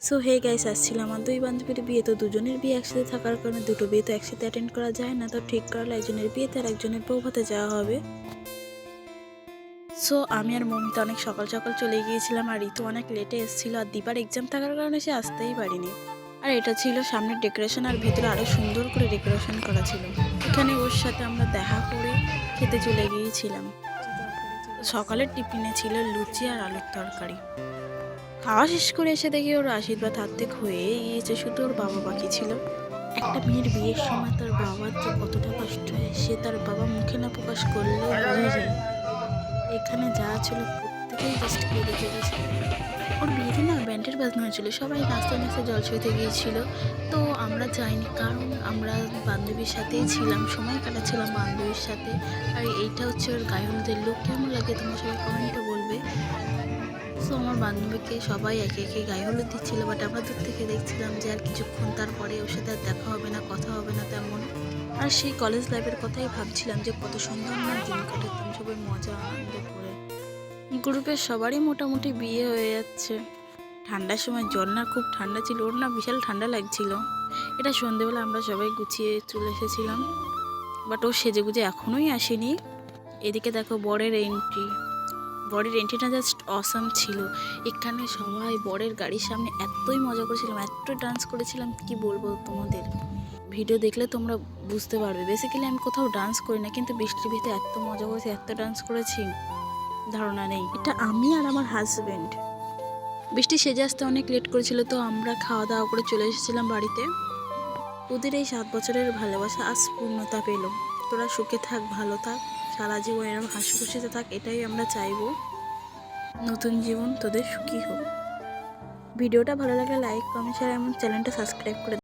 So hey guys, আসছিল আমার দুই বান্ধবীর বিয়ে। তো দুজনের বিয়ে একসাথে থাকার কারণে দুটো বিয়ে তো একসাথে অ্যাটেন্ড করা যায় না। তো ঠিক করলো একজনের বিয়েতে আর একজনের বৌভাতে যাওয়া হবে। সো আমি আর মমিতা অনেক সকাল সকাল চলে গিয়েছিলাম, আর ঋতু অনেক লেটে এসেছিল। আর দীপার এক্সাম থাকার কারণে সে আসতেই পারিনি। আর এটা ছিল সামনের ডেকোরেশন, আর ভেতরে আরও সুন্দর করে ডেকোরেশন করা ছিল। এখানে ওর সাথে আমরা দেখা করে খেতে চলে গিয়েছিলাম। সকালের টিফিনে ছিল লুচি আর আলুর তরকারি। খাওয়া শেষ করে এসে দেখি ওর আশীর্বাদ হাতে হয়ে গিয়েছে, শুধু ওর বাবা বাকি ছিল। একটা মেয়ের বিয়ের সময় তার বাবার যে কতটা কষ্ট হয় সে তার বাবা মুখে না প্রকাশ করলেও বোঝা যায়। এখানে যা ছিল প্রত্যেকেই জাস্ট কেঁদে চলেছে। ওর বিয়েতে না ব্যান্ডের বাজনা হয়েছিল, সবাই নাচতে নাচতে জল ছুঁতে গিয়েছিল। তো আমরা যাইনি, কারণ আমরা বান্ধবীর সাথেই ছিলাম, সময় কাটাচ্ছিলাম বান্ধবীর সাথে। আর এইটা হচ্ছে ওর গায়ে হলুদের লুক। কেমন লাগে তোমরা সবাই কমেন্টে বলবে। সো আমার বান্ধবীকে সবাই একে একে গায়ে হলুদ দিচ্ছিল, বাট আমরা দূর থেকে দেখছিলাম যে আর কিছুক্ষণ তারপরে ওর সাথে আর দেখা হবে না, কথা হবে না তেমন। আর সেই কলেজ লাইফের কথাই ভাবছিলাম যে কত সুন্দর না দিন কাটাতাম সবাই মজা আনন্দ করে। গ্রুপের সবারই মোটামুটি বিয়ে হয়ে যাচ্ছে। ঠান্ডার সময় জল না খুব ঠান্ডা ছিল, ওর না বিশাল ঠান্ডা লাগছিল। এটা সন্ধেবেলা আমরা সবাই গুছিয়ে চলে এসেছিলাম, বাট ও সেজে গুজে এখনোই আসেনি। এদিকে দেখো বরের এন্ট্রি। বরের এন্ট্রিটা জাস্ট অসাম ছিল। এখানে সবাই বরের গাড়ির সামনে এতই মজা করেছিলাম, এত ডান্স করেছিলাম, কি বলবো তোমাদের। ভিডিও দেখলে তোমরা বুঝতে পারবে। বেসিক্যালি আমি কোথাও ডান্স করি না, কিন্তু বৃষ্টির ভিতরে এত মজা করেছি, এত ডান্স করেছি ধারণা নেই। এটা আমি আর আমার হাজব্যান্ড। বৃষ্টি সেজে আসতে অনেক লেট করেছিল, তো আমরা খাওয়া দাওয়া করে চলে এসেছিলাম বাড়িতে। ওদের এই 7 বছরের ভালোবাসা আজ পূর্ণতা পেল। তোরা সুখে থাক, ভালো থাক, সারা জীবন এরকম হাসি খুশিতে থাক, এটাই আমরা চাইবো। নতুন জীবন তোদের সুখী হোক। ভিডিওটা ভালো লাগলে লাইক, কমেন্ট, শেয়ার এবং চ্যানেলটা সাবস্ক্রাইব করে